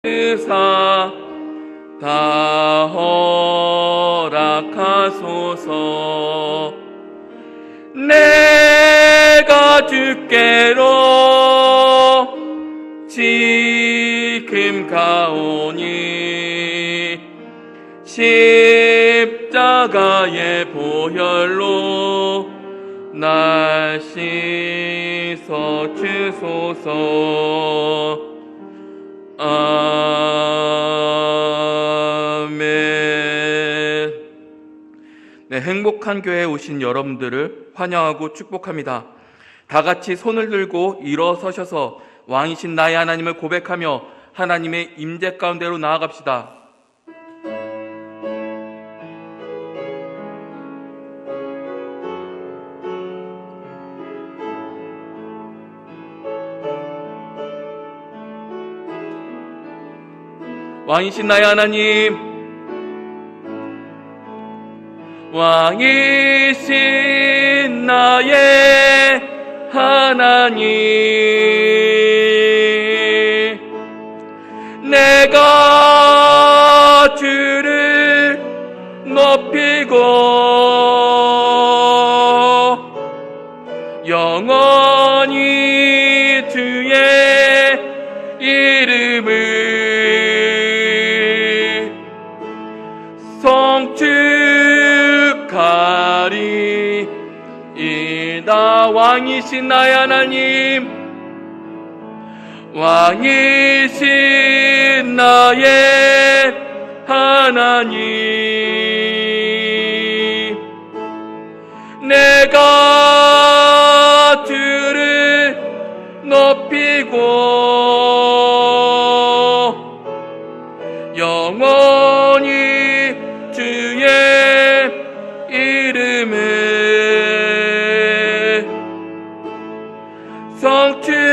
의사 다 허락하소서. 내가 주께로 지금 가오니 십자가의 보혈로 날 씻어 주소서. 아멘. 네, 행복한 교회에 오신 여러분들을 환영하고 축복합니다. 다 같이 손을 들고 일어서셔서 왕이신 나의 하나님을 고백하며 하나님의 임재 가운데로 나아갑시다. 왕이신 나의 하나님, 왕이신 나의 하나님, 내가 주를 높이고 영원히 주의 이름을 성축하리이다. 왕이신 나의 하나님, 왕이신 나의 하나님, 내가 주를 높이고 영원히 주의 이름을 성축하리이다.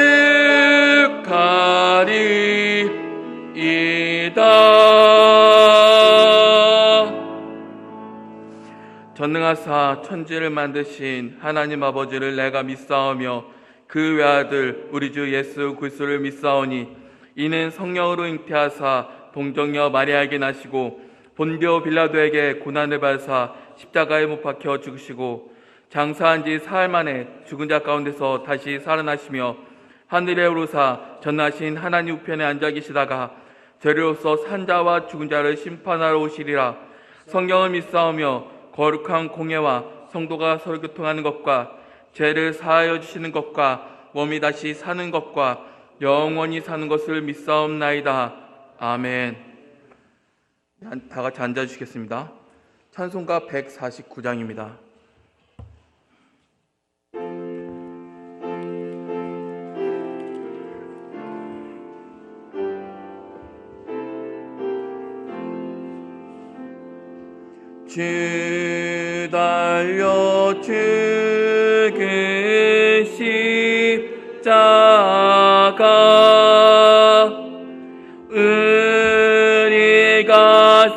전능하사 천지를 만드신 하나님 아버지를 내가 믿사오며 그 외아들 우리 주 예수 그리스도를 믿사오니 이는 성령으로 잉태하사 동정녀 마리아에게 나시고 본디오 빌라도에게 고난을 받으사 십자가에 못 박혀 죽으시고 장사한 지 사흘 만에 죽은 자 가운데서 다시 살아나시며 하늘에 오르사 전하신 하나님 우편에 앉아 계시다가 저리로서 산자와 죽은 자를 심판하러 오시리라. 성경을 믿사오며 거룩한 공예와 성도가 서로 교통하는 것과 죄를 사하여 주시는 것과 몸이 다시 사는 것과 영원히 사는 것을 믿사옵나이다. 아멘. 다 같이 앉아주시겠습니다. 찬송가 149장입니다. 주 달려 죽은 십자가 우리가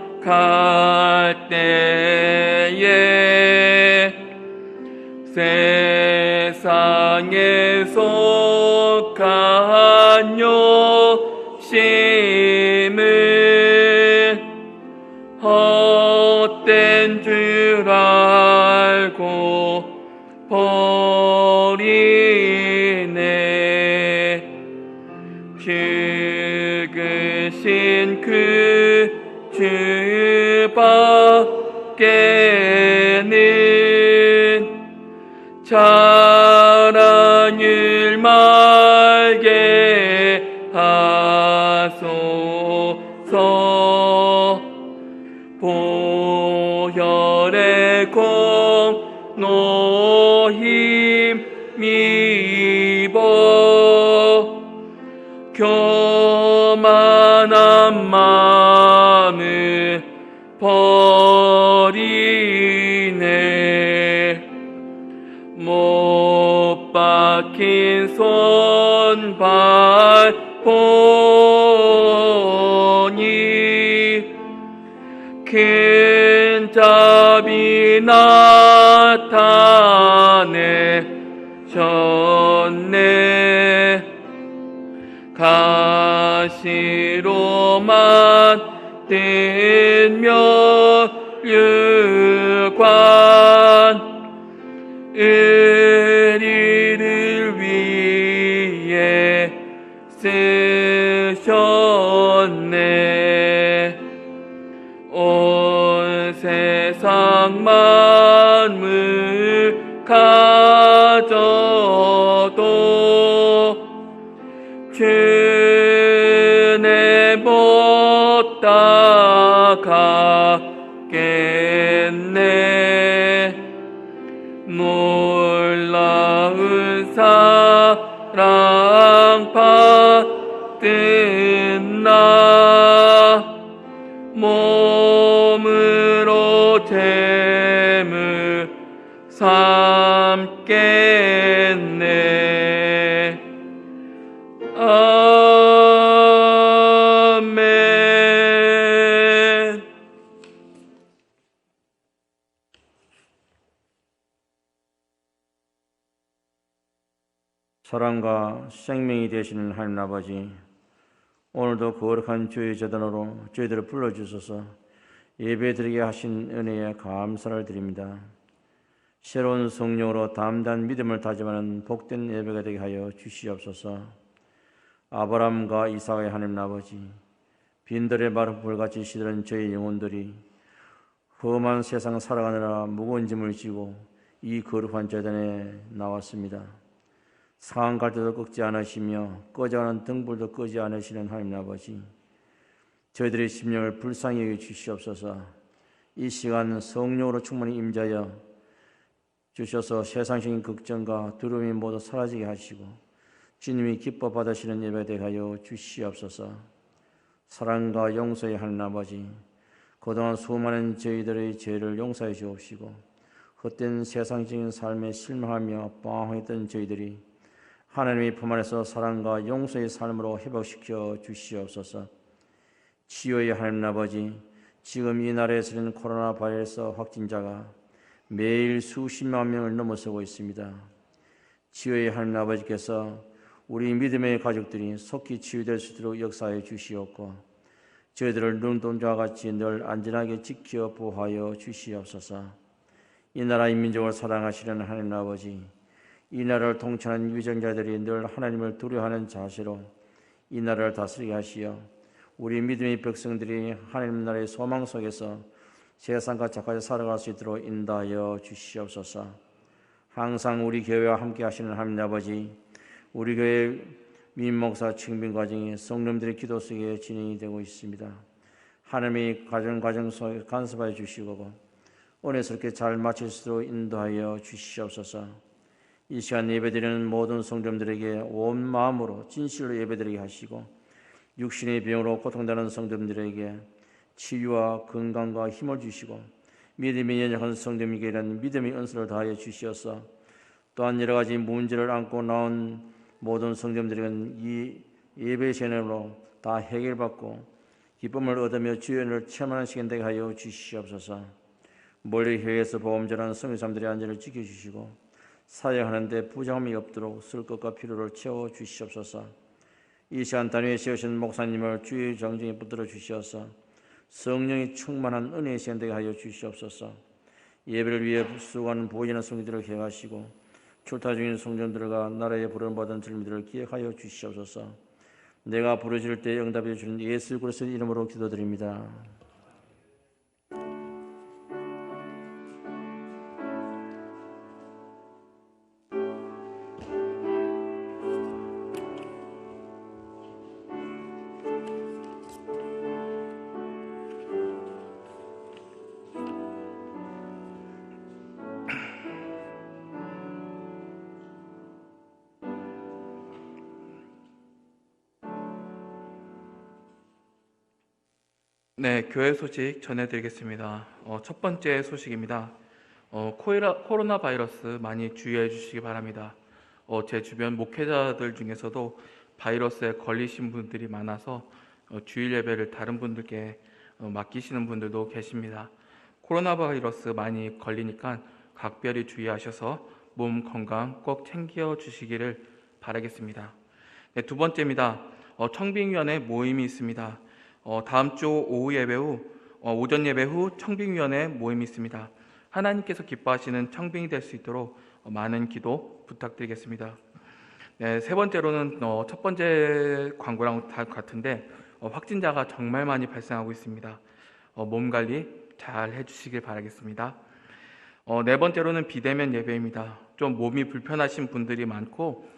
생각할 때에 세상에 속한 욕심을 헛된 줄 알고 버리네. 죽으신 그 주밖에는 자랑을 말게 하소서. 보혈의 공로 힘입어 교만한 마음을 버리네. 못 박힌 손발 보니 큰 잡이 나타내셨네. 뜬 면류관 의리를 위해 쓰셨네. 온 세상 만물 가져도 주내 못 따가겠네. 놀라운 사랑 받은 나 몸으로 재물 삼겠네. 아멘. 사랑과 생명이 되시는 하나님 아버지, 오늘도 거룩한 주의 재단으로 저희들을 불러주셔서 예배드리게 하신 은혜에 감사를 드립니다. 새로운 성령으로 담대한 믿음을 다짐하는 복된 예배가 되게 하여 주시옵소서. 아브라함과 이삭의 하나님 아버지, 빈들의 마른 불같이 시들은 저희 영혼들이 험한 세상 살아가느라 무거운 짐을 지고 이 거룩한 재단에 나왔습니다. 상한 갈대도 꺾지 않으시며 꺼져가는 등불도 끄지 않으시는 하나님 아버지, 저희들의 심령을 불쌍히 여겨 주시옵소서. 이 시간 성령으로 충만히 임자여 주셔서 세상적인 걱정과 두려움이 모두 사라지게 하시고 주님이 기뻐 받으시는 예배 되게 하여 주시옵소서. 사랑과 용서의 하나님 아버지, 그동안 수많은 저희들의 죄를 용서해 주옵시고 헛된 세상적인 삶에 실망하며 방황했던 저희들이 하나님의 품 안에서 사랑과 용서의 삶으로 회복시켜 주시옵소서. 치유의 하나님 아버지, 지금 이 나라에서는 코로나 바이러스 확진자가 매일 수십만 명을 넘어서고 있습니다. 치유의 하나님 아버지께서 우리 믿음의 가족들이 속히 치유될 수 있도록 역사해 주시옵고 저희들을 눈동자와 같이 늘 안전하게 지켜 보호하여 주시옵소서. 이 나라의 민족을 사랑하시는 하나님 아버지, 이 나라를 통치하는 위정자들이 늘 하나님을 두려워하는 자세로 이 나라를 다스리게 하시어 우리 믿음의 백성들이 하나님 나라의 소망 속에서 세상과 착하게 살아갈 수 있도록 인도하여 주시옵소서. 항상 우리 교회와 함께 하시는 하나님 아버지, 우리 교회 민목사 증빙 과정이 성령들의 기도 속에 진행이 되고 있습니다. 하나님의 과정 속에 간섭하여 주시고 은혜스럽게 잘 마칠 수 있도록 인도하여 주시옵소서. 이 시간 예배드리는 모든 성도들에게 온 마음으로 진실로 예배드리게 하시고 육신의 병으로 고통되는 성도들에게 치유와 건강과 힘을 주시고 믿음이 연약한 성도에게는 믿음의 은사를 다하여 주시어서 또한 여러 가지 문제를 안고 나온 모든 성도들에게는 이 예배 시간으로 다 해결받고 기쁨을 얻으며 주의 은혜를 체험하는 시간 되게 하여 주시옵소서. 멀리 해외에서 보험 전하는 성도님들의 안전을 지켜주시고 사역하는데 부정함이 없도록 쓸 것과 필요를 채워 주시옵소서. 이 시간 단위에 세우신 목사님을 주의 정정에 붙들어 주시어서 성령이 충만한 은혜의 시간 되게 하여 주시옵소서. 예배를 위해 수고하는 보이는 성도들을 기억하시고 출타 중인 성전들과 나라에 부름받은 젊은이들을 기억하여 주시옵소서. 내가 부르실 때 응답해 주는 예수 그리스도의 이름으로 기도드립니다. 네, 교회 소식 전해드리겠습니다. 첫 번째 소식입니다. 코로나 바이러스 많이 주의해 주시기 바랍니다. 제 주변 목회자들 중에서도 바이러스에 걸리신 분들이 많아서 주일 예배를 다른 분들께 맡기시는 분들도 계십니다. 코로나 바이러스 많이 걸리니까 각별히 주의하셔서 몸 건강 꼭 챙겨 주시기를 바라겠습니다. 네, 두 번째입니다. 청빙위원회 모임이 있습니다. 다음 주 오후 예배 후, 오전 예배 후 청빙위원회 모임이 있습니다. 하나님께서 기뻐하시는 청빙이 될 수 있도록 많은 기도 부탁드리겠습니다. 네, 세 번째로는 첫 번째 광고랑 다 같은데 확진자가 정말 많이 발생하고 있습니다. 몸 관리 잘 해주시길 바라겠습니다. 네 번째로는 비대면 예배입니다. 좀 몸이 불편하신 분들이 많고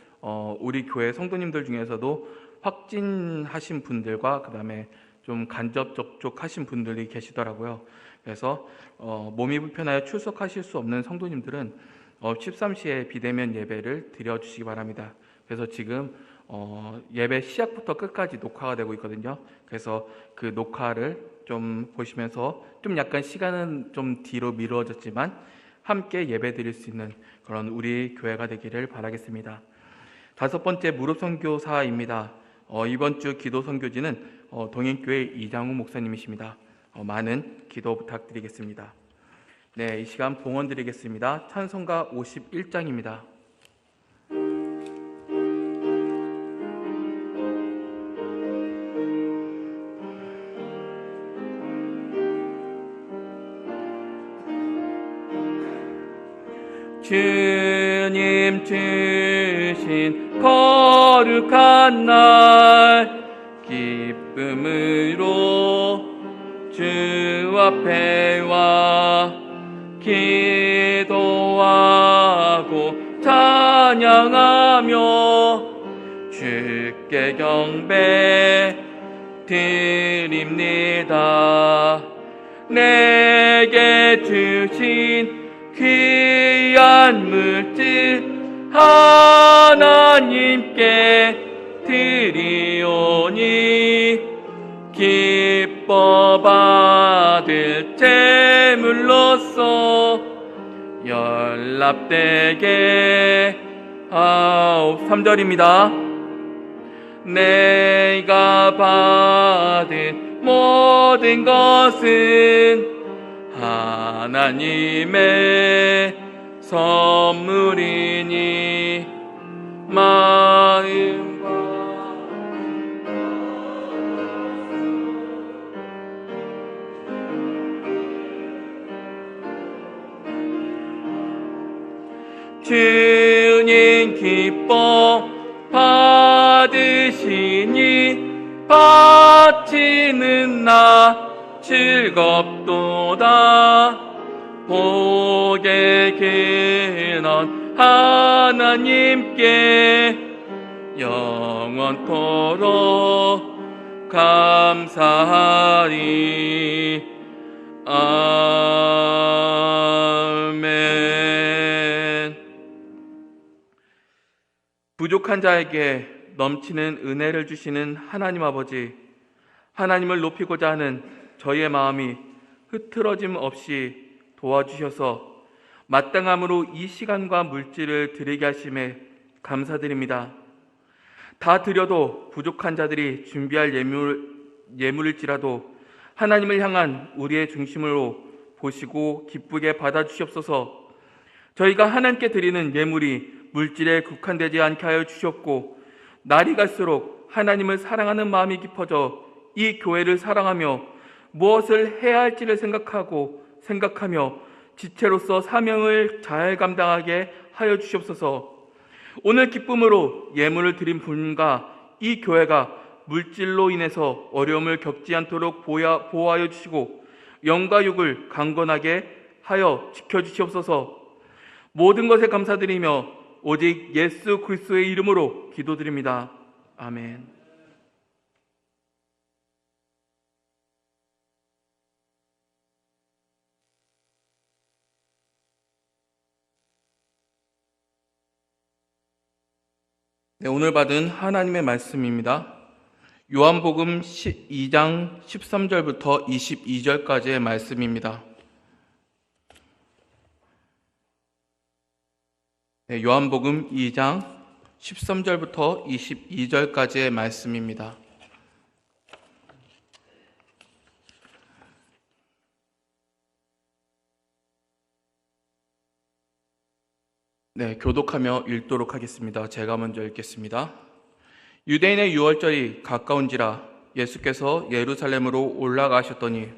우리 교회 성도님들 중에서도 확진하신 분들과 그 다음에 좀 간접 접촉하신 분들이 계시더라고요. 그래서 몸이 불편하여 출석하실 수 없는 성도님들은 13시에 비대면 예배를 드려주시기 바랍니다. 그래서 지금 예배 시작부터 끝까지 녹화가 되고 있거든요. 그래서 그 녹화를 좀 보시면서 좀 약간 시간은 좀 뒤로 미루어졌지만 함께 예배 드릴 수 있는 그런 우리 교회가 되기를 바라겠습니다. 다섯 번째 무릎 선교사입니다. 이번 주 기도 선교지는 동행교회 이장우 목사님이십니다. 많은 기도 부탁드리겠습니다. 네, 이 시간 봉헌 드리겠습니다. 찬송가 51장입니다. 주님 주신 거룩한 날 기쁨으로 주 앞에 와 기도하고 찬양하며 주께 경배 드립니다. 내게 주신 귀한 물질 하나님께 드리오니 기뻐 받을 제물로서 연락되게 3절입니다. 내가 받은 모든 것은 하나님의 선물이니 마음과 주님 기뻐 받으시니 바치는 나 즐겁도다. 복의 근원 하나님께 영원토록 감사하리. 아멘. 부족한 자에게 넘치는 은혜를 주시는 하나님 아버지, 하나님을 높이고자 하는 저희의 마음이 흐트러짐 없이 도와주셔서 마땅함으로 이 시간과 물질을 드리게 하심에 감사드립니다. 다 드려도 부족한 자들이 준비할 예물일지라도 하나님을 향한 우리의 중심으로 보시고 기쁘게 받아주시옵소서. 저희가 하나님께 드리는 예물이 물질에 국한되지 않게 하여 주셨고 날이 갈수록 하나님을 사랑하는 마음이 깊어져 이 교회를 사랑하며 무엇을 해야 할지를 생각하며 지체로서 사명을 잘 감당하게 하여 주시옵소서. 오늘 기쁨으로 예물을 드린 분과 이 교회가 물질로 인해서 어려움을 겪지 않도록 보호하여 주시고 영과 육을 강건하게 하여 지켜주시옵소서. 모든 것에 감사드리며 오직 예수 그리스도의 이름으로 기도드립니다. 아멘. 네, 오늘 받은 하나님의 말씀입니다. 요한복음 2장 13절부터 22절까지의 말씀입니다. 네, 요한복음 2장 13절부터 22절까지의 말씀입니다. 네, 교독하며 읽도록 하겠습니다. 제가 먼저 읽겠습니다. 유대인의 유월절이 가까운지라 예수께서 예루살렘으로 올라가셨더니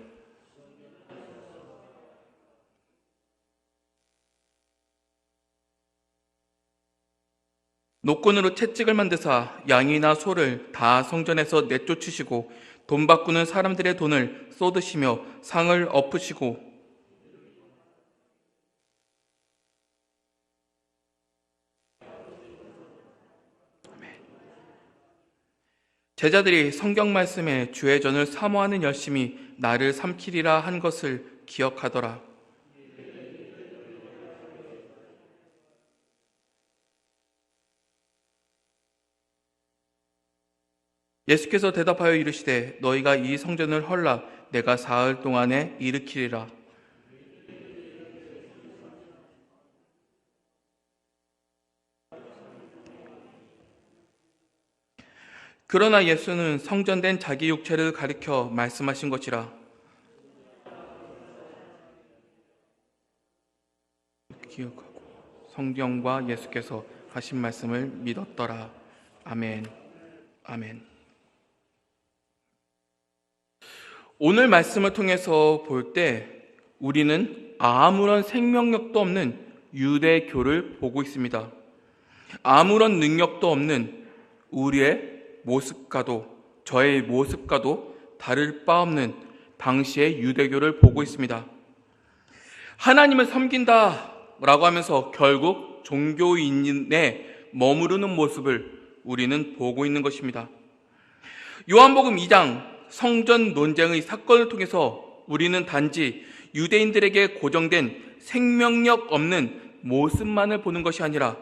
노끈으로 채찍을 만드사 양이나 소를 다 성전에서 내쫓으시고 돈 바꾸는 사람들의 돈을 쏟으시며 상을 엎으시고 제자들이 성경 말씀에 주의 전을 사모하는 열심이 나를 삼키리라 한 것을 기억하더라. 예수께서 대답하여 이르시되 너희가 이 성전을 헐라 내가 사흘 동안에 일으키리라. 그러나 예수는 성전된 자기 육체를 가리켜 말씀하신 것이라. 기억하고 성경과 예수께서 하신 말씀을 믿었더라. 아멘. 아멘. 오늘 말씀을 통해서 볼 때 우리는 아무런 생명력도 없는 유대교를 보고 있습니다. 아무런 능력도 없는 우리의 모습과도 저의 모습과도 다를 바 없는 당시의 유대교를 보고 있습니다. 하나님을 섬긴다라고 하면서 결국 종교인에 머무르는 모습을 우리는 보고 있는 것입니다. 요한복음 2장 성전 논쟁의 사건을 통해서 우리는 단지 유대인들에게 고정된 생명력 없는 모습만을 보는 것이 아니라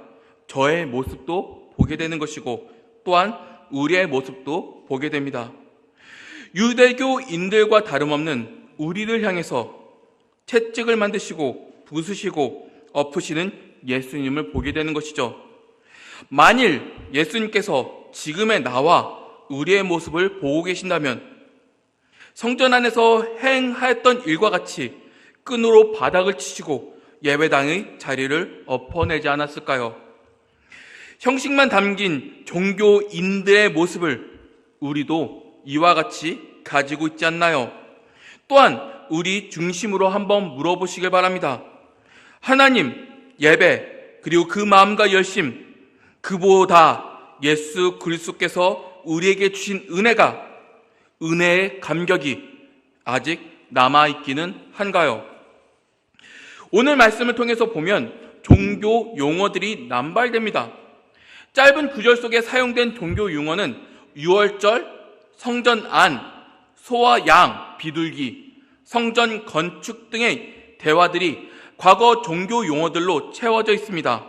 저의 모습도 보게 되는 것이고 또한 우리의 모습도 보게 됩니다. 유대교인들과 다름없는 우리를 향해서 채찍을 만드시고 부수시고 엎으시는 예수님을 보게 되는 것이죠. 만일 예수님께서 지금의 나와 우리의 모습을 보고 계신다면 성전 안에서 행하였던 일과 같이 끈으로 바닥을 치시고 예배당의 자리를 엎어내지 않았을까요? 형식만 담긴 종교인들의 모습을 우리도 이와 같이 가지고 있지 않나요? 또한 우리 중심으로 한번 물어보시길 바랍니다. 하나님, 예배, 그리고 그 마음과 열심, 그보다 예수 그리스도께서 우리에게 주신 은혜의 감격이 아직 남아있기는 한가요? 오늘 말씀을 통해서 보면 종교 용어들이 남발됩니다. 짧은 구절 속에 사용된 종교 용어는 유월절, 성전 안, 소와 양, 비둘기, 성전 건축 등의 대화들이 과거 종교 용어들로 채워져 있습니다.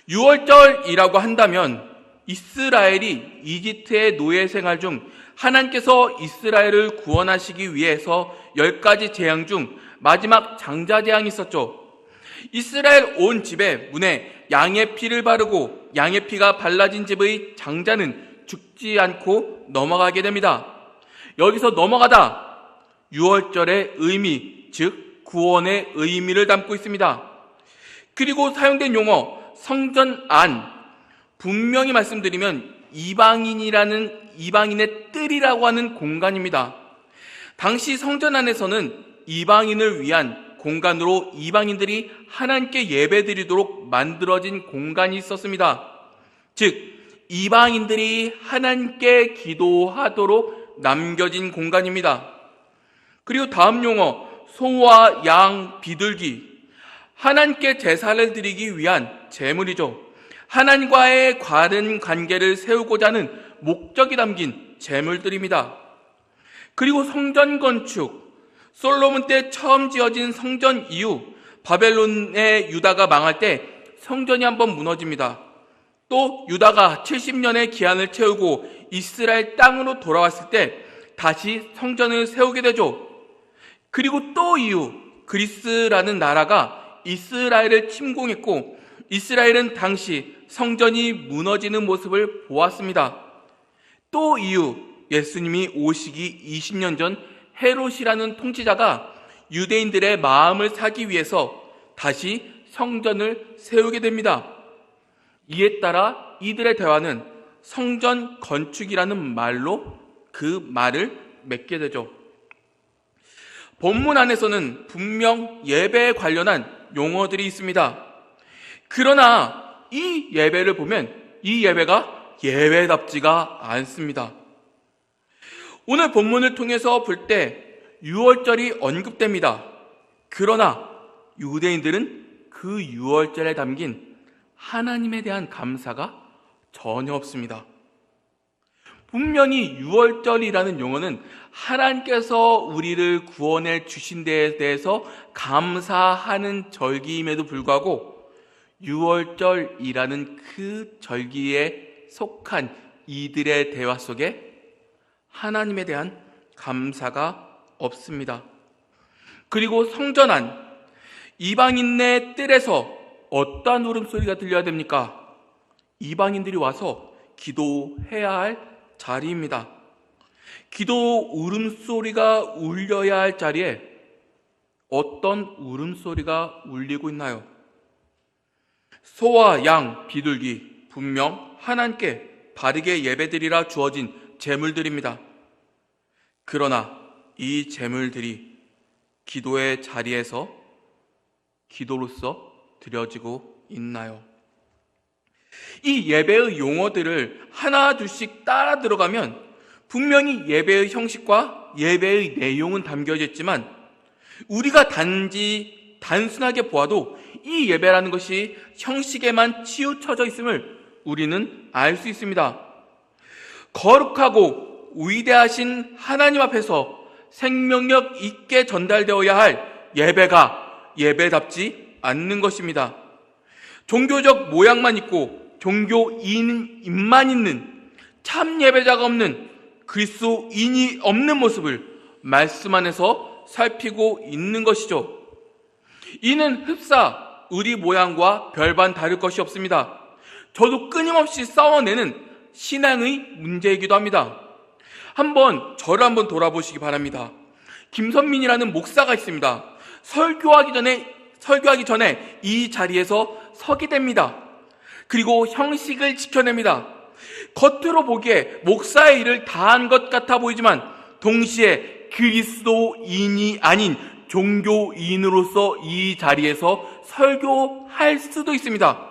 유월절이라고 한다면 이스라엘이 이집트의 노예 생활 중 하나님께서 이스라엘을 구원하시기 위해서 10가지 재앙 중 마지막 장자 재앙이 있었죠. 이스라엘 온 집에 문에 양의 피를 바르고 양의 피가 발라진 집의 장자는 죽지 않고 넘어가게 됩니다. 여기서 넘어가다 유월절의 의미, 즉 구원의 의미를 담고 있습니다. 그리고 사용된 용어 성전 안, 분명히 말씀드리면 이방인의 뜰이라고 하는 공간입니다. 당시 성전 안에서는 이방인을 위한 공간으로 이방인들이 하나님께 예배드리도록 만들어진 공간이 있었습니다. 즉 이방인들이 하나님께 기도하도록 남겨진 공간입니다. 그리고 다음 용어 소와 양, 비둘기, 하나님께 제사를 드리기 위한 제물이죠. 하나님과의 바른 관계를 세우고자 하는 목적이 담긴 제물들입니다. 그리고 성전 건축, 솔로몬 때 처음 지어진 성전 이후 바벨론의 유다가 망할 때 성전이 한번 무너집니다. 또 유다가 70년의 기한을 채우고 이스라엘 땅으로 돌아왔을 때 다시 성전을 세우게 되죠. 그리고 또 이후 그리스라는 나라가 이스라엘을 침공했고 이스라엘은 당시 성전이 무너지는 모습을 보았습니다. 또 이후 예수님이 오시기 20년 전 헤롯이라는 통치자가 유대인들의 마음을 사기 위해서 다시 성전을 세우게 됩니다. 이에 따라 이들의 대화는 성전 건축이라는 말로 그 말을 맺게 되죠. 본문 안에서는 분명 예배에 관련한 용어들이 있습니다. 그러나 이 예배를 보면 이 예배가 예배답지가 않습니다. 오늘 본문을 통해서 볼 때 유월절이 언급됩니다. 그러나 유대인들은 그 유월절에 담긴 하나님에 대한 감사가 전혀 없습니다. 분명히 유월절이라는 용어는 하나님께서 우리를 구원해 주신 데에 대해서 감사하는 절기임에도 불구하고 유월절이라는 그 절기에 속한 이들의 대화 속에 하나님에 대한 감사가 없습니다. 그리고 성전 안 이방인의 뜰에서 어떠한 울음소리가 들려야 됩니까? 이방인들이 와서 기도해야 할 자리입니다. 기도 울음소리가 울려야 할 자리에 어떤 울음소리가 울리고 있나요? 소와 양, 비둘기 분명 하나님께 바르게 예배드리라 주어진 제물들입니다. 그러나 이 제물들이 기도의 자리에서 기도로서 드려지고 있나요? 이 예배의 용어들을 하나 둘씩 따라 들어가면 분명히 예배의 형식과 예배의 내용은 담겨져 있지만 우리가 단순하게 보아도 이 예배라는 것이 형식에만 치우쳐져 있음을 우리는 알 수 있습니다. 거룩하고 위대하신 하나님 앞에서 생명력 있게 전달되어야 할 예배가 예배답지 않는 것입니다. 종교적 모양만 있고 종교인만 있는 참 예배자가 없는 그리스도인이 없는 모습을 말씀 안에서 살피고 있는 것이죠. 이는 흡사 우리 모양과 별반 다를 것이 없습니다. 저도 끊임없이 싸워내는 신앙의 문제이기도 합니다. 저를 한번 돌아보시기 바랍니다. 김선민이라는 목사가 있습니다. 설교하기 전에 이 자리에서 서게 됩니다. 그리고 형식을 지켜냅니다. 겉으로 보기에 목사의 일을 다한 것 같아 보이지만 동시에 그리스도인이 아닌 종교인으로서 이 자리에서 설교할 수도 있습니다.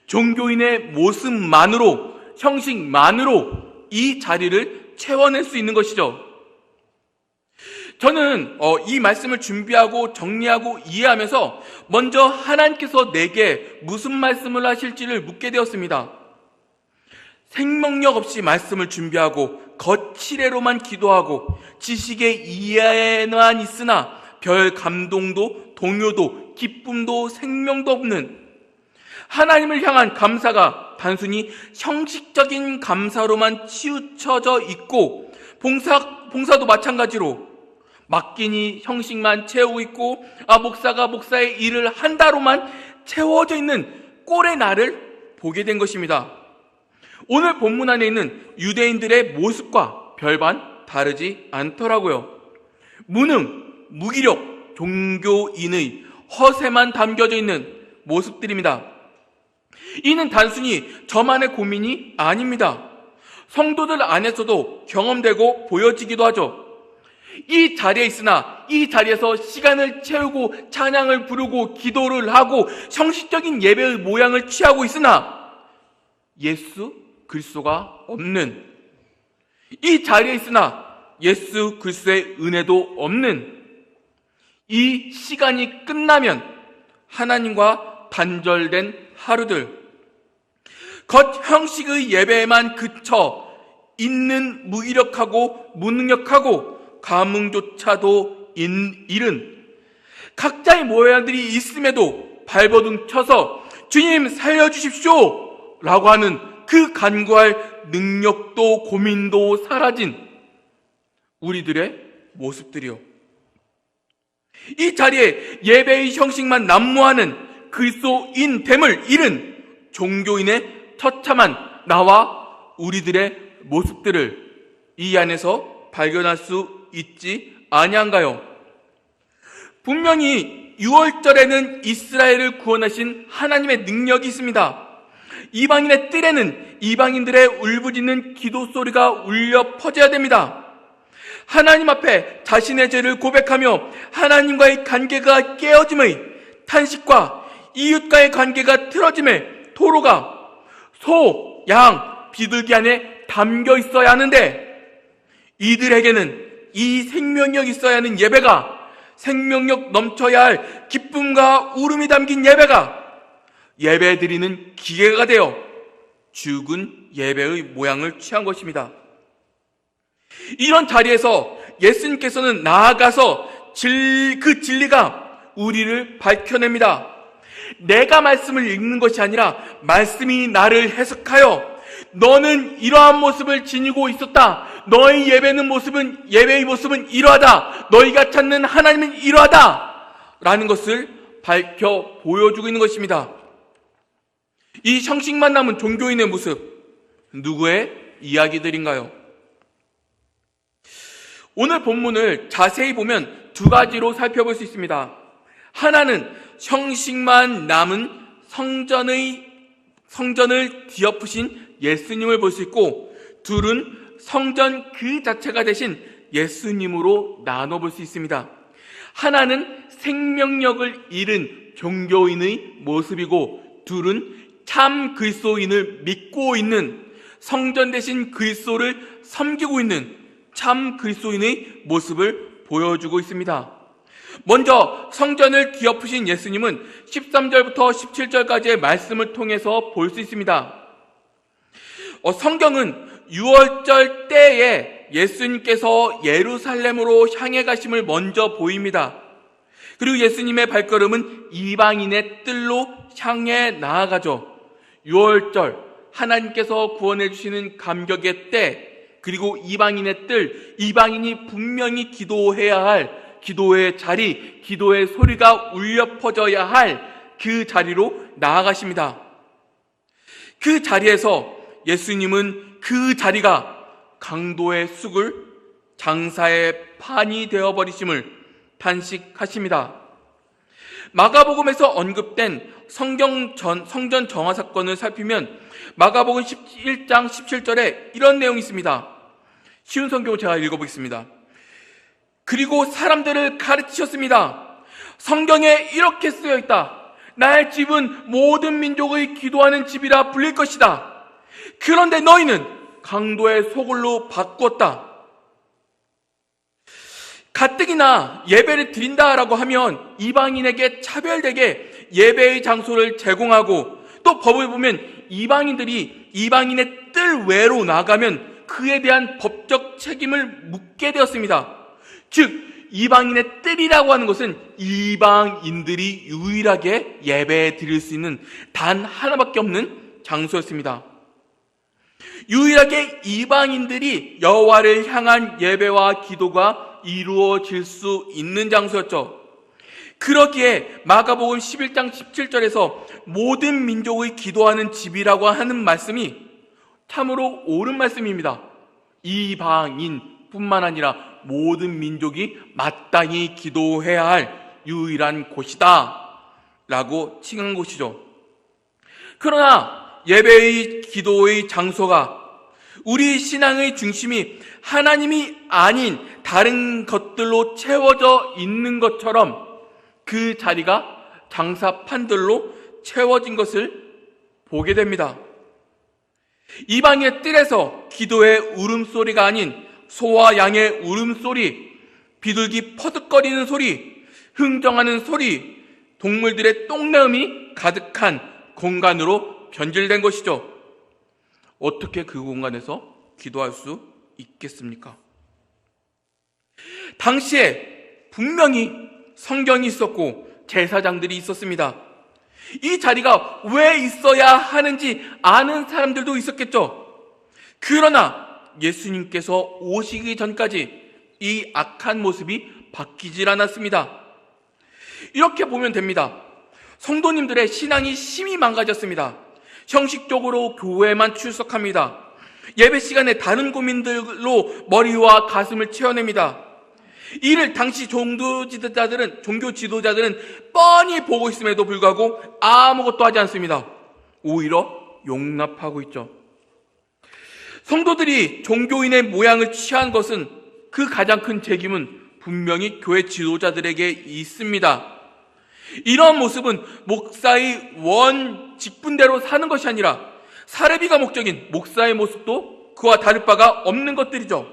종교인의 모습만으로, 형식만으로 이 자리를 채워낼 수 있는 것이죠. 저는 이 말씀을 준비하고 정리하고 이해하면서 먼저 하나님께서 내게 무슨 말씀을 하실지를 묻게 되었습니다. 생명력 없이 말씀을 준비하고 거칠애로만 기도하고 지식의 이해만 있으나 별 감동도 동요도 기쁨도 생명도 없는 하나님을 향한 감사가 단순히 형식적인 감사로만 치우쳐져 있고 봉사도 마찬가지로 맡기니 형식만 채우고 있고 목사가 목사의 일을 한다로만 채워져 있는 꼴의 나를 보게 된 것입니다. 오늘 본문 안에 있는 유대인들의 모습과 별반 다르지 않더라고요. 무능, 무기력, 종교인의 허세만 담겨져 있는 모습들입니다. 이는 단순히 저만의 고민이 아닙니다. 성도들 안에서도 경험되고 보여지기도 하죠. 이 자리에 있으나 이 자리에서 시간을 채우고 찬양을 부르고 기도를 하고 형식적인 예배의 모양을 취하고 있으나 예수 그리스도가 없는, 이 자리에 있으나 예수 그리스도의 은혜도 없는, 이 시간이 끝나면 하나님과 단절된 하루들, 겉 형식의 예배에만 그쳐 있는 무기력하고 무능력하고 감흥조차도 잃은 각자의 모양들이 있음에도 발버둥 쳐서 주님 살려주십시오 라고 하는 그 간구할 능력도 고민도 사라진 우리들의 모습들이요. 이 자리에 예배의 형식만 난무하는 그리스도인됨을 잃은 종교인의 처참한 나와 우리들의 모습들을 이 안에서 발견할 수 있지 아니한가요? 분명히 유월절에는 이스라엘을 구원하신 하나님의 능력이 있습니다. 이방인의 뜰에는 이방인들의 울부짖는 기도 소리가 울려 퍼져야 됩니다. 하나님 앞에 자신의 죄를 고백하며 하나님과의 관계가 깨어짐의 탄식과 이웃과의 관계가 틀어짐의 토로가 소, 양, 비둘기 안에 담겨 있어야 하는데, 이들에게는 이 생명력 있어야 하는 예배가, 생명력 넘쳐야 할 기쁨과 울음이 담긴 예배가 예배드리는 기계가 되어 죽은 예배의 모양을 취한 것입니다. 이런 자리에서 예수님께서는 나아가서 그 진리가 우리를 밝혀냅니다. 내가 말씀을 읽는 것이 아니라 말씀이 나를 해석하여 너는 이러한 모습을 지니고 있었다. 너의 예배의 모습은 이러하다. 너희가 찾는 하나님은 이러하다. 라는 것을 밝혀 보여주고 있는 것입니다. 이 형식만 남은 종교인의 모습, 누구의 이야기들인가요? 오늘 본문을 자세히 보면 두 가지로 살펴볼 수 있습니다. 하나는 형식만 남은 성전을 뒤엎으신 예수님을 볼 수 있고, 둘은 성전 그 자체가 되신 예수님으로 나눠볼 수 있습니다. 하나는 생명력을 잃은 종교인의 모습이고, 둘은 참 그리스도인을 믿고 있는, 성전 대신 그리스도를 섬기고 있는 참 그리스도인의 모습을 보여주고 있습니다. 먼저 성전을 뒤엎으신 예수님은 13절부터 17절까지의 말씀을 통해서 볼 수 있습니다. 성경은 6월절 때에 예수님께서 예루살렘으로 향해 가심을 먼저 보입니다. 그리고 예수님의 발걸음은 이방인의 뜰로 향해 나아가죠. 6월절, 하나님께서 구원해 주시는 감격의 때, 그리고 이방인의 뜰, 이방인이 분명히 기도해야 할 기도의 자리, 기도의 소리가 울려 퍼져야 할 그 자리로 나아가십니다. 그 자리에서 예수님은 그 자리가 강도의 쑥을 장사의 판이 되어버리심을 탄식하십니다. 마가복음에서 언급된 성전 정화 사건을 살피면 마가복음 11장 17절에 이런 내용이 있습니다. 쉬운 성경 제가 읽어보겠습니다. 그리고 사람들을 가르치셨습니다. 성경에 이렇게 쓰여 있다. 나의 집은 모든 민족의 기도하는 집이라 불릴 것이다. 그런데 너희는 강도의 소굴로 바꿨다. 가뜩이나 예배를 드린다라고 하면 이방인에게 차별되게 예배의 장소를 제공하고, 또 법을 보면 이방인들이 이방인의 뜰 외로 나가면 그에 대한 법적 책임을 묻게 되었습니다. 즉 이방인의 뜰이라고 하는 것은 이방인들이 유일하게 예배 드릴 수 있는 단 하나밖에 없는 장소였습니다. 유일하게 이방인들이 여호와를 향한 예배와 기도가 이루어질 수 있는 장소였죠. 그러기에 마가복음 11장 17절에서 모든 민족의 기도하는 집이라고 하는 말씀이 참으로 옳은 말씀입니다. 이방인뿐만 아니라 모든 민족이 마땅히 기도해야 할 유일한 곳이다 라고 칭한 곳이죠. 그러나 예배의 기도의 장소가, 우리 신앙의 중심이 하나님이 아닌 다른 것들로 채워져 있는 것처럼 그 자리가 장사판들로 채워진 것을 보게 됩니다. 이방의 뜰에서 기도의 울음소리가 아닌 소와 양의 울음소리, 비둘기 퍼득거리는 소리, 흥정하는 소리, 동물들의 똥내음이 가득한 공간으로 변질된 것이죠. 어떻게 그 공간에서 기도할 수 있겠습니까? 당시에 분명히 성경이 있었고 제사장들이 있었습니다. 이 자리가 왜 있어야 하는지 아는 사람들도 있었겠죠. 그러나 예수님께서 오시기 전까지 이 악한 모습이 바뀌질 않았습니다. 이렇게 보면 됩니다. 성도님들의 신앙이 심히 망가졌습니다. 형식적으로 교회만 출석합니다. 예배 시간에 다른 고민들로 머리와 가슴을 채워냅니다. 이를 당시 종교 지도자들은 뻔히 보고 있음에도 불구하고 아무것도 하지 않습니다. 오히려 용납하고 있죠. 성도들이 종교인의 모양을 취한 것은 그 가장 큰 책임은 분명히 교회 지도자들에게 있습니다. 이러한 모습은 목사의 원 직분대로 사는 것이 아니라 사례비가 목적인 목사의 모습도 그와 다를 바가 없는 것들이죠.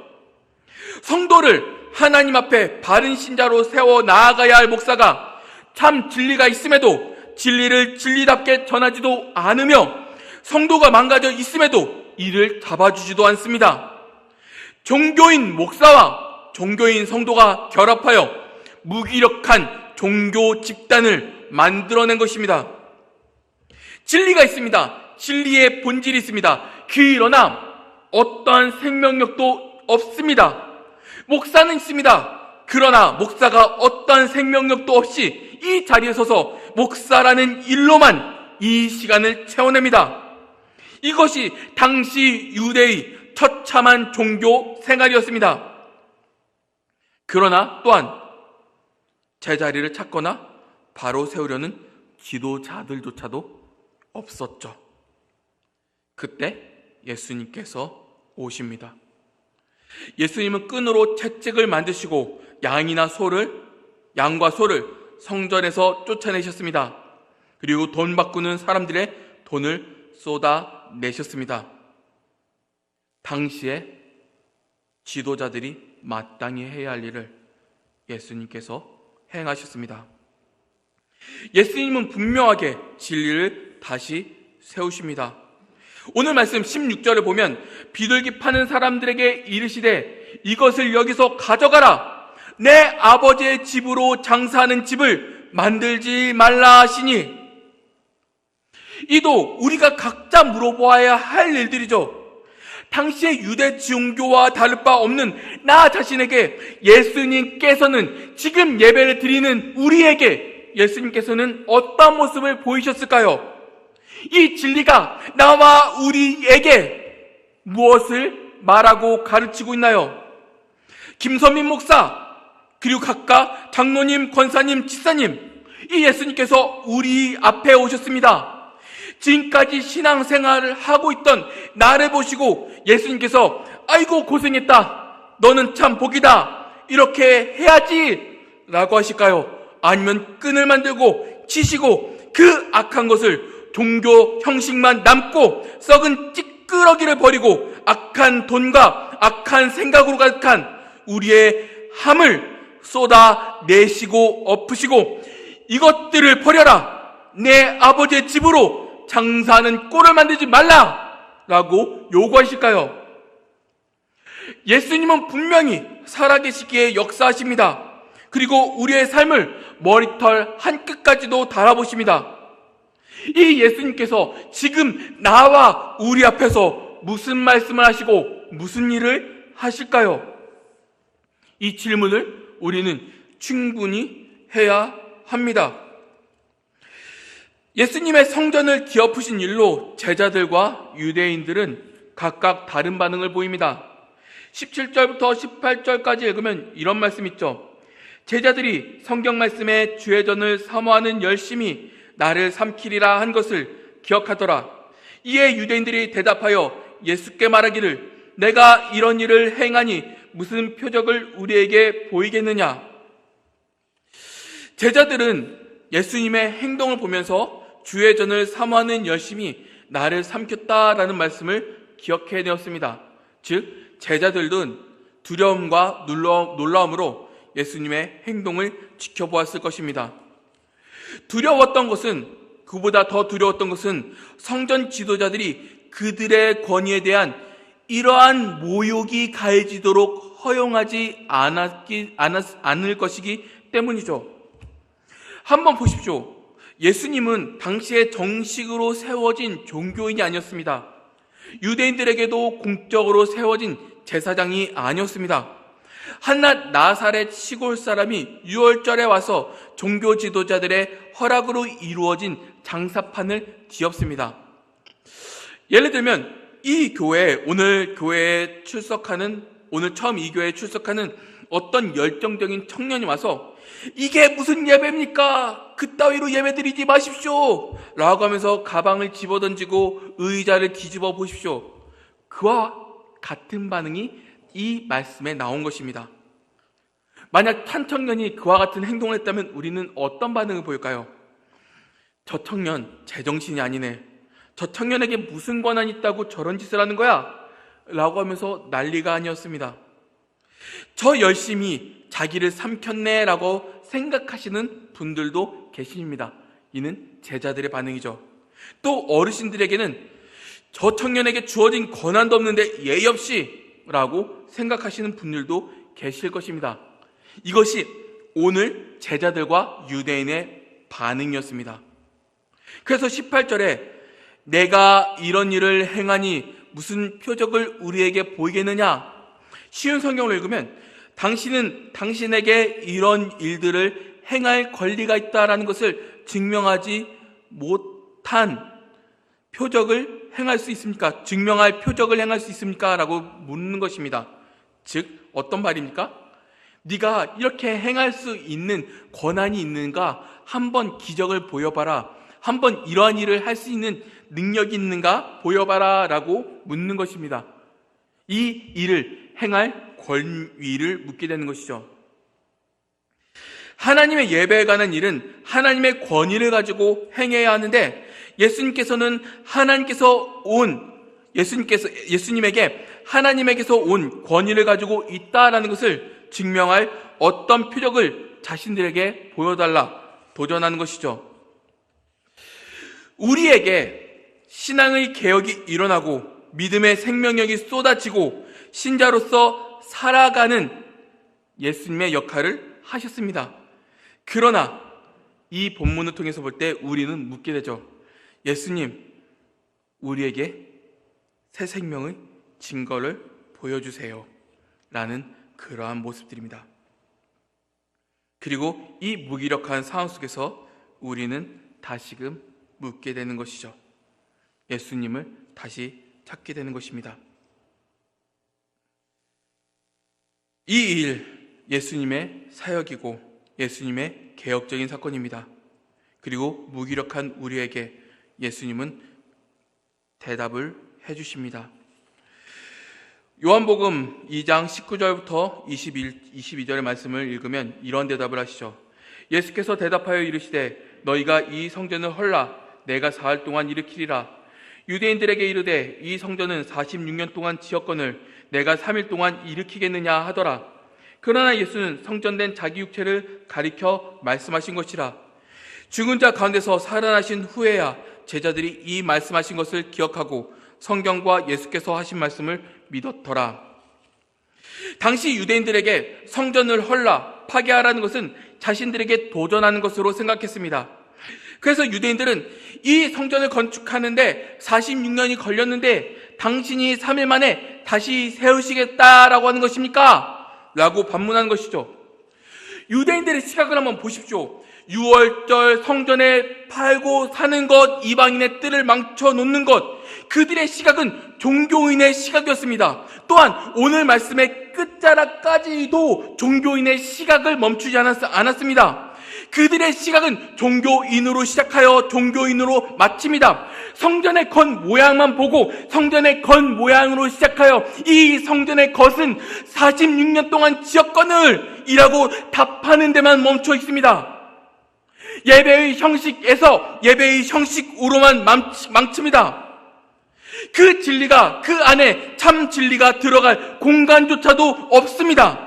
성도를 하나님 앞에 바른 신자로 세워 나아가야 할 목사가 참 진리가 있음에도 진리를 진리답게 전하지도 않으며 성도가 망가져 있음에도 이를 잡아주지도 않습니다. 종교인 목사와 종교인 성도가 결합하여 무기력한 종교 집단을 만들어낸 것입니다. 진리가 있습니다. 진리의 본질이 있습니다. 그러나 어떠한 생명력도 없습니다. 목사는 있습니다. 그러나 목사가 어떠한 생명력도 없이 이 자리에 서서 목사라는 일로만 이 시간을 채워냅니다. 이것이 당시 유대의 처참한 종교 생활이었습니다. 그러나 또한 제자리를 찾거나 바로 세우려는 지도자들조차도 없었죠. 그때 예수님께서 오십니다. 예수님은 끈으로 채찍을 만드시고 양과 소를 성전에서 쫓아내셨습니다. 그리고 돈 바꾸는 사람들의 돈을 쏟아내셨습니다. 당시에 지도자들이 마땅히 해야 할 일을 예수님께서 행하셨습니다. 예수님은 분명하게 진리를 다시 세우십니다. 오늘 말씀 16절을 보면 비둘기 파는 사람들에게 이르시되 이것을 여기서 가져가라. 내 아버지의 집으로 장사하는 집을 만들지 말라 하시니, 이도 우리가 각자 물어보아야 할 일들이죠. 당시의 유대 종교와 다를 바 없는 나 자신에게 예수님께서는 지금 예배를 드리는 우리에게 예수님께서는 어떤 모습을 보이셨을까요? 이 진리가 나와 우리에게 무엇을 말하고 가르치고 있나요? 김선민 목사, 그리고 각각 장로님, 권사님, 집사님, 이 예수님께서 우리 앞에 오셨습니다. 지금까지 신앙생활을 하고 있던 나를 보시고 예수님께서 아이고 고생했다, 너는 참 복이다, 이렇게 해야지 라고 하실까요? 아니면 끈을 만들고 치시고 그 악한 것을 종교 형식만 남고 썩은 찌끄러기를 버리고 악한 돈과 악한 생각으로 가득한 우리의 함을 쏟아내시고 엎으시고 이것들을 버려라, 내 아버지의 집으로 장사하는 꼴을 만들지 말라 라고 요구하실까요? 예수님은 분명히 살아계시기에 역사하십니다. 그리고 우리의 삶을 머리털 한 끝까지도 달아보십니다. 이 예수님께서 지금 나와 우리 앞에서 무슨 말씀을 하시고 무슨 일을 하실까요? 이 질문을 우리는 충분히 해야 합니다. 예수님의 성전을 뒤엎으신 일로 제자들과 유대인들은 각각 다른 반응을 보입니다. 17절부터 18절까지 읽으면 이런 말씀 있죠. 제자들이 성경 말씀에 주의 전을 사모하는 열심히 나를 삼키리라 한 것을 기억하더라. 이에 유대인들이 대답하여 예수께 말하기를 내가 이런 일을 행하니 무슨 표적을 우리에게 보이겠느냐. 제자들은 예수님의 행동을 보면서 주의 전을 사모하는 열심히 나를 삼켰다라는 말씀을 기억해내었습니다. 즉 제자들은 두려움과 놀라움으로 예수님의 행동을 지켜보았을 것입니다. 두려웠던 것은, 그보다 더 두려웠던 것은 성전 지도자들이 그들의 권위에 대한 이러한 모욕이 가해지도록 허용하지 않을 것이기 때문이죠. 한번 보십시오. 예수님은 당시에 정식으로 세워진 종교인이 아니었습니다. 유대인들에게도 공적으로 세워진 제사장이 아니었습니다. 한낱 나사렛 시골 사람이 6월절에 와서 종교 지도자들의 허락으로 이루어진 장사판을 뒤엎습니다. 예를 들면 이 교회에 오늘 처음 이 교회에 출석하는 어떤 열정적인 청년이 와서 이게 무슨 예배입니까? 그따위로 예배드리지 마십시오! 라고 하면서 가방을 집어던지고 의자를 뒤집어 보십시오. 그와 같은 반응이 이 말씀에 나온 것입니다. 만약 한 청년이 그와 같은 행동을 했다면 우리는 어떤 반응을 보일까요? 저 청년 제정신이 아니네. 저 청년에게 무슨 권한이 있다고 저런 짓을 하는 거야? 라고 하면서 난리가 아니었습니다. 저 열심히 자기를 삼켰네 라고 생각하시는 분들도 계십니다. 이는 제자들의 반응이죠. 또 어르신들에게는 저 청년에게 주어진 권한도 없는데 예의 없이 라고 생각하시는 분들도 계실 것입니다. 이것이 오늘 제자들과 유대인의 반응이었습니다. 그래서 18절에 내가 이런 일을 행하니 무슨 표적을 우리에게 보이겠느냐? 쉬운 성경을 읽으면 당신은 당신에게 이런 일들을 행할 권리가 있다라는 것을 증명하지 못한 표적을 행할 수 있습니까? 증명할 표적을 행할 수 있습니까? 라고 묻는 것입니다. 즉 어떤 말입니까? 네가 이렇게 행할 수 있는 권한이 있는가? 한번 기적을 보여봐라. 한번 이러한 일을 할 수 있는 능력이 있는가? 보여봐라 라고 묻는 것입니다. 이 일을 행할 권위를 묻게 되는 것이죠. 하나님의 예배에 관한 일은 하나님의 권위를 가지고 행해야 하는데 예수님께서는 예수님에게 하나님에게서 온 권위를 가지고 있다라는 것을 증명할 어떤 표적을 자신들에게 보여달라 도전하는 것이죠. 우리에게 신앙의 개혁이 일어나고 믿음의 생명력이 쏟아지고 신자로서 살아가는 예수님의 역할을 하셨습니다. 그러나 이 본문을 통해서 볼 때 우리는 묻게 되죠. 예수님, 우리에게 새 생명의 증거를 보여주세요. 라는 그러한 모습들입니다. 그리고 이 무기력한 상황 속에서 우리는 다시금 묻게 되는 것이죠. 예수님을 다시 찾게 되는 것입니다. 이 일, 예수님의 사역이고 예수님의 개혁적인 사건입니다. 그리고 무기력한 우리에게 예수님은 대답을 해주십니다. 요한복음 2장 19절부터 22절의 말씀을 읽으면 이런 대답을 하시죠. 예수께서 대답하여 이르시되 너희가 이 성전을 헐라 내가 사흘 동안 일으키리라. 유대인들에게 이르되 이 성전은 46년 동안 지었거늘 내가 3일 동안 일으키겠느냐 하더라. 그러나 예수는 성전된 자기 육체를 가리켜 말씀하신 것이라. 죽은 자 가운데서 살아나신 후에야 제자들이 이 말씀하신 것을 기억하고 성경과 예수께서 하신 말씀을 믿었더라. 당시 유대인들에게 성전을 헐라, 파괴하라는 것은 자신들에게 도전하는 것으로 생각했습니다. 그래서 유대인들은 이 성전을 건축하는데 46년이 걸렸는데 당신이 3일 만에 다시 세우시겠다라고 하는 것입니까? 라고 반문하는 것이죠. 유대인들의 시각을 한번 보십시오. 6월절 성전에 팔고 사는 것, 이방인의 뜰을 망쳐놓는 것, 그들의 시각은 종교인의 시각이었습니다. 또한 오늘 말씀의 끝자락까지도 종교인의 시각을 멈추지 않았습니다. 그들의 시각은 종교인으로 시작하여 종교인으로 마칩니다. 성전의 겉 모양만 보고 성전의 겉 모양으로 시작하여 이 성전의 겉은 46년 동안 지었거늘 이라고 답하는 데만 멈춰 있습니다. 예배의 형식에서 예배의 형식으로만 망칩니다. 그 진리가, 그 안에 참 진리가 들어갈 공간조차도 없습니다.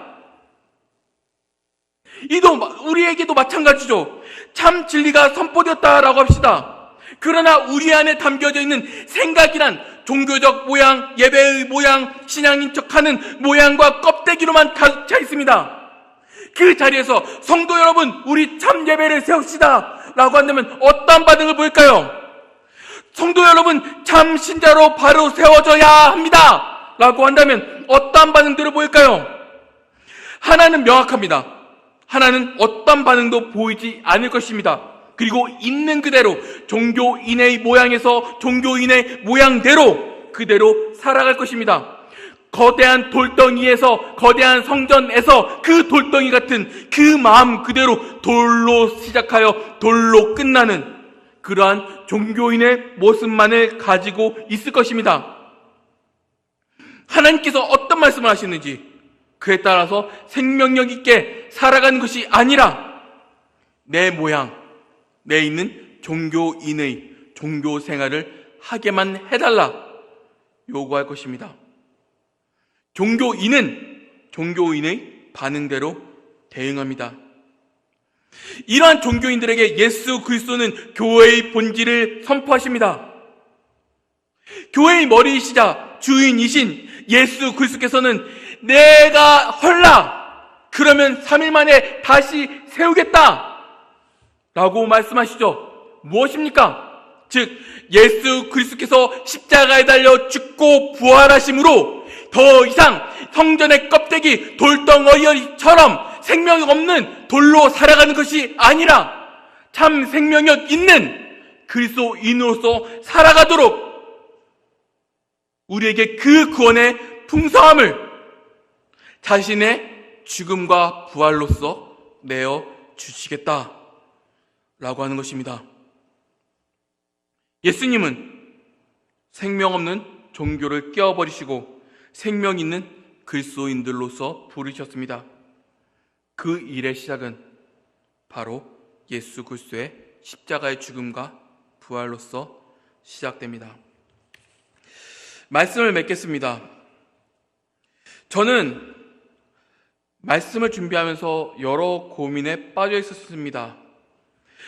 우리에게도 마찬가지죠. 참 진리가 선포되었다라고 합시다. 그러나 우리 안에 담겨져 있는 생각이란 종교적 모양, 예배의 모양, 신앙인 척하는 모양과 껍데기로만 가득 차 있습니다. 그 자리에서 성도 여러분, 우리 참 예배를 세웁시다 라고 한다면 어떤 반응을 보일까요? 성도 여러분, 참 신자로 바로 세워져야 합니다 라고 한다면 어떤 반응들을 보일까요? 하나는 명확합니다. 하나는 어떤 반응도 보이지 않을 것입니다. 그리고 있는 그대로 종교인의 모양에서 종교인의 모양대로 그대로 살아갈 것입니다. 거대한 돌덩이에서, 거대한 성전에서 그 돌덩이 같은 그 마음 그대로 돌로 시작하여 돌로 끝나는 그러한 종교인의 모습만을 가지고 있을 것입니다. 하나님께서 어떤 말씀을 하시는지 그에 따라서 생명력 있게 살아가는 것이 아니라 내 모양, 내 있는 종교인의 종교 생활을 하게만 해달라 요구할 것입니다. 종교인은 종교인의 반응대로 대응합니다. 이러한 종교인들에게 예수 그리스도는 교회의 본질을 선포하십니다. 교회의 머리이시자 주인이신 예수 그리스도께서는 내가 헐라 그러면 3일 만에 다시 세우겠다 라고 말씀하시죠. 무엇입니까? 즉 예수 그리스도께서 십자가에 달려 죽고 부활하심으로 더 이상 성전의 껍데기 돌덩어리처럼 생명력 없는 돌로 살아가는 것이 아니라 참 생명력 있는 그리스도인으로서 살아가도록 우리에게 그 구원의 풍성함을 자신의 죽음과 부활로서 내어 주시겠다 라고 하는 것입니다. 예수님은 생명 없는 종교를 깨어버리시고 생명 있는 그리스도인들로서 부르셨습니다. 그 일의 시작은 바로 예수 그리스도의 십자가의 죽음과 부활로서 시작됩니다. 말씀을 맺겠습니다. 저는 말씀을 준비하면서 여러 고민에 빠져 있었습니다.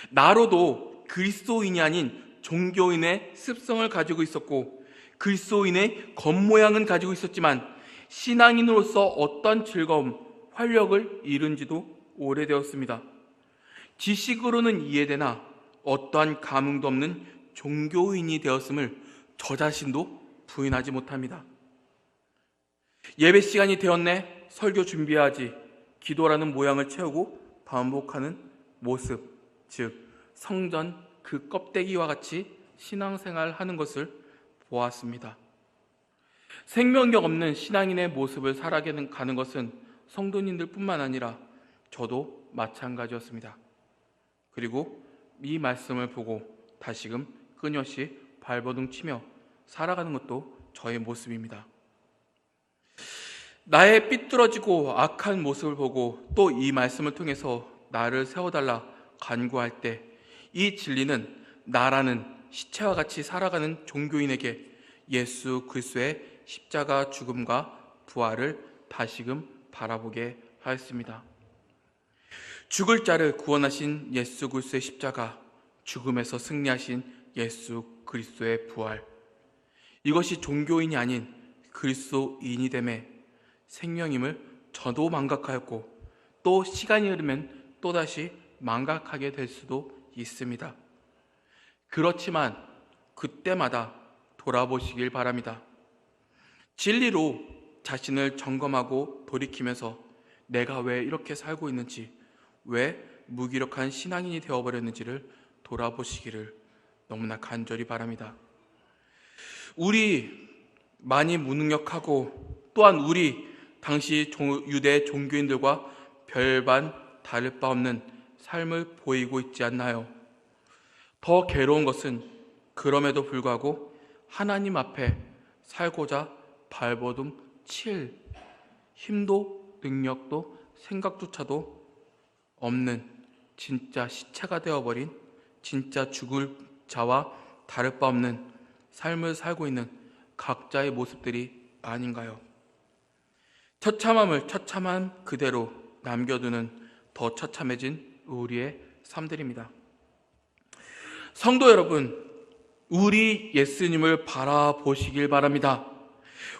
나로도 그리스도인이 아닌 종교인의 습성을 가지고 있었고 그리스도인의 겉모양은 가지고 있었지만 신앙인으로서 어떤 즐거움, 활력을 잃은 지도 오래되었습니다. 지식으로는 이해되나 어떠한 감흥도 없는 종교인이 되었음을 저 자신도 부인하지 못합니다. 예배 시간이 되었네, 설교 준비하지, 기도라는 모양을 채우고 반복하는 모습, 즉 성전 그 껍데기와 같이 신앙생활 하는 것을 보았습니다. 생명력 없는 신앙인의 모습을 살아가는 것은 성도님들 뿐만 아니라 저도 마찬가지였습니다. 그리고 이 말씀을 보고 다시금 끊임없이 발버둥 치며 살아가는 것도 저의 모습입니다. 나의 삐뚤어지고 악한 모습을 보고 또 이 말씀을 통해서 나를 세워달라 간구할 때 이 진리는 나라는 시체와 같이 살아가는 종교인에게 예수 그리스도의 십자가 죽음과 부활을 다시금 바라보게 하였습니다. 죽을 자를 구원하신 예수 그리스도의 십자가, 죽음에서 승리하신 예수 그리스도의 부활, 이것이 종교인이 아닌 그리스도인이 됨에 생명임을 저도 망각하였고 또 시간이 흐르면 또다시 망각하게 될 수도 있습니다. 그렇지만 그때마다 돌아보시길 바랍니다. 진리로 자신을 점검하고 돌이키면서 내가 왜 이렇게 살고 있는지, 왜 무기력한 신앙인이 되어버렸는지를 돌아보시기를 너무나 간절히 바랍니다. 우리 많이 무능력하고 또한 우리 당시 유대 종교인들과 별반 다를 바 없는 삶을 보이고 있지 않나요? 더 괴로운 것은 그럼에도 불구하고 하나님 앞에 살고자 발버둥 칠 힘도 능력도 생각조차도 없는 진짜 시체가 되어버린 진짜 죽을 자와 다를 바 없는 삶을 살고 있는 각자의 모습들이 아닌가요? 처참함을 처참한 그대로 남겨두는 더 처참해진 우리의 삶들입니다. 성도 여러분, 우리 예수님을 바라보시길 바랍니다.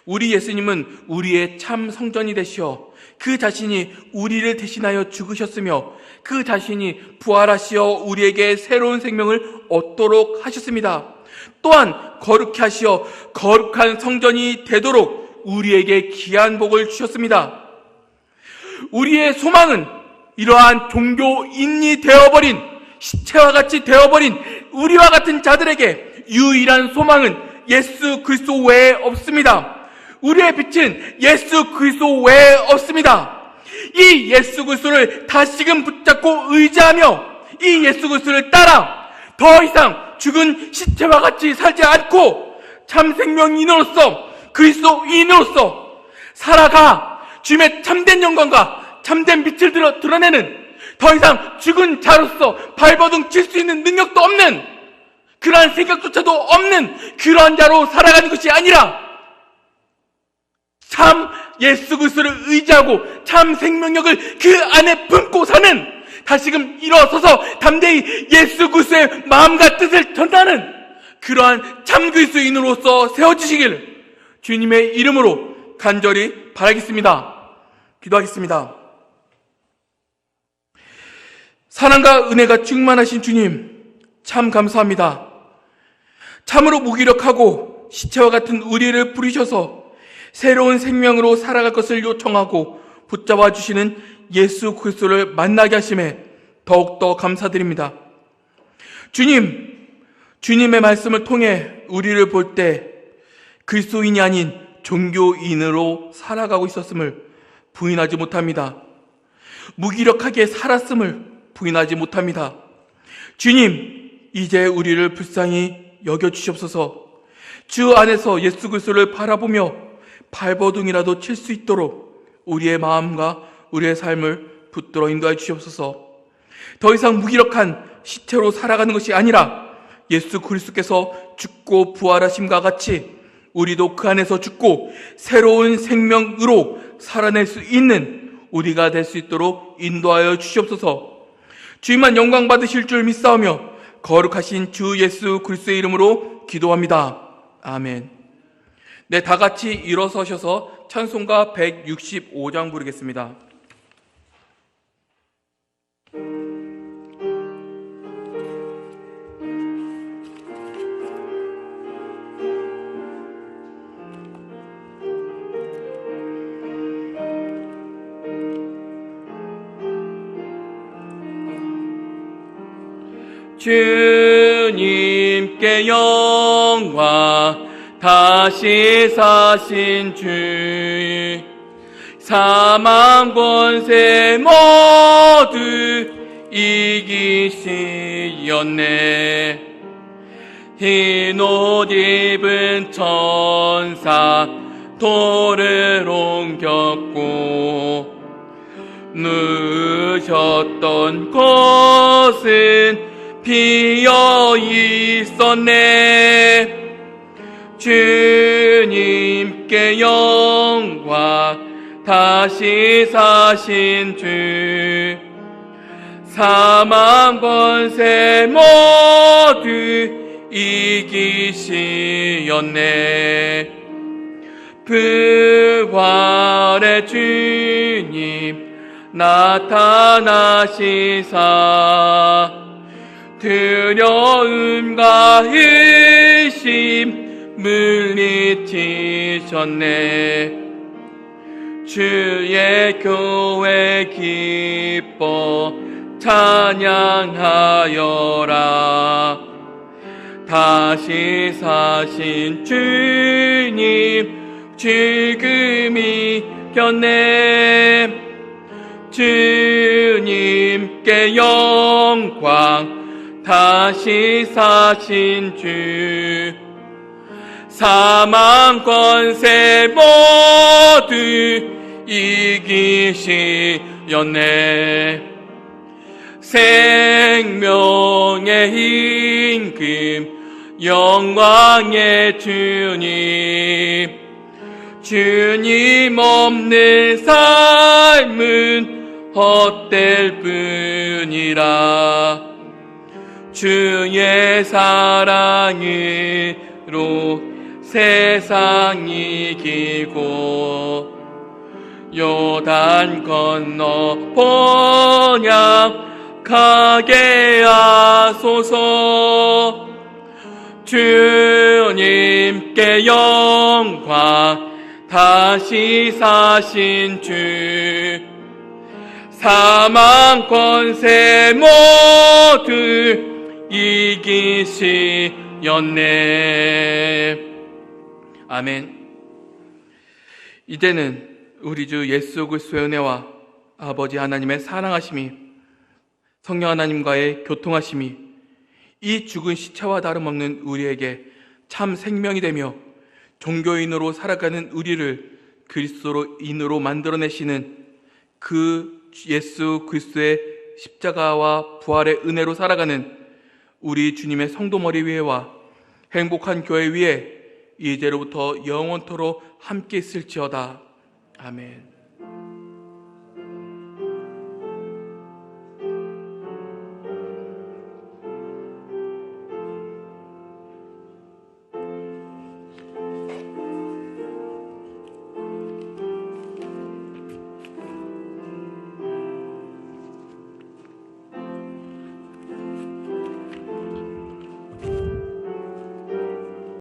우리 예수님은 우리의 참 성전이 되시어 그 자신이 우리를 대신하여 죽으셨으며 그 자신이 부활하시어 우리에게 새로운 생명을 얻도록 하셨습니다. 또한 거룩히 하시어 거룩한 성전이 되도록 우리에게 귀한 복을 주셨습니다. 우리의 소망은 이러한 종교인이 되어버린, 시체와 같이 되어버린 우리와 같은 자들에게 유일한 소망은 예수 그리스도 외에 없습니다. 우리의 빛은 예수 그리스도 외에 없습니다. 이 예수 그리스도를 다시금 붙잡고 의지하며 이 예수 그리스도를 따라 더 이상 죽은 시체와 같이 살지 않고 참 생명인으로서 그리스도인으로서 살아가 주님의 참된 영광과 참된 빛을 드러내는 더 이상 죽은 자로서 발버둥 칠 수 있는 능력도 없는 그러한 생각조차도 없는 그러한 자로 살아가는 것이 아니라 참 예수 그리스도를 의지하고 참 생명력을 그 안에 품고 사는 다시금 일어서서 담대히 예수 그리스도의 마음과 뜻을 전하는 그러한 참 그리스도인으로서 세워지시길 주님의 이름으로 간절히 바라겠습니다. 기도하겠습니다. 사랑과 은혜가 충만하신 주님, 참 감사합니다. 참으로 무기력하고 시체와 같은 우리를 부르셔서 새로운 생명으로 살아갈 것을 요청하고 붙잡아 주시는 예수 그리스도를 만나게 하심에 더욱더 감사드립니다. 주님, 주님의 말씀을 통해 우리를 볼 때 그리스도인이 아닌 종교인으로 살아가고 있었음을 부인하지 못합니다. 무기력하게 살았음을 부인하지 못합니다. 주님, 이제 우리를 불쌍히 여겨주시옵소서. 주 안에서 예수 그리스도를 바라보며 발버둥이라도 칠 수 있도록 우리의 마음과 우리의 삶을 붙들어 인도해 주시옵소서. 더 이상 무기력한 시체로 살아가는 것이 아니라 예수 그리스도께서 죽고 부활하심과 같이 우리도 그 안에서 죽고 새로운 생명으로 살아낼 수 있는 우리가 될 수 있도록 인도하여 주시옵소서. 주님만 영광 받으실 줄 믿사오며 거룩하신 주 예수 그리스도의 이름으로 기도합니다. 아멘. 네, 다 같이 일어서셔서 찬송가 165장 부르겠습니다. 주님께 영광, 다시 사신 주, 사망 권세 모두 이기시었네. 흰 옷 입은 천사 돌을 옮겼고 누우셨던 곳은 비어 있었네. 주님께 영광, 다시 사신 주, 사망 권세 모두 이기시었네. 부활의 주님 나타나시사 두려움과 의심 물리치셨네. 주의 교회 기뻐 찬양하여라. 다시 사신 주님 지금이 겼네. 주님께 영광, 다시 사신 주, 사망 권세 모두 이기시었네. 생명의 임금, 영광의 주님, 주님 없는 삶은 헛될 뿐이라. 주의 사랑으로 세상 이기고 요단 건너 번향 가게 하소서. 주님께 영광, 다시 사신 주, 사망 권세 모두 이기시었네. 아멘. 이제는 우리 주 예수 그리스도의 은혜와 아버지 하나님의 사랑하심이, 성령 하나님과의 교통하심이 이 죽은 시체와 다름없는 우리에게 참 생명이 되며 종교인으로 살아가는 우리를 그리스도인으로 만들어내시는 그 예수 그리스도의 십자가와 부활의 은혜로 살아가는 우리 주님의 성도 머리 위에와 행복한 교회 위에 이제로부터 영원토록 함께 있을지어다. 아멘.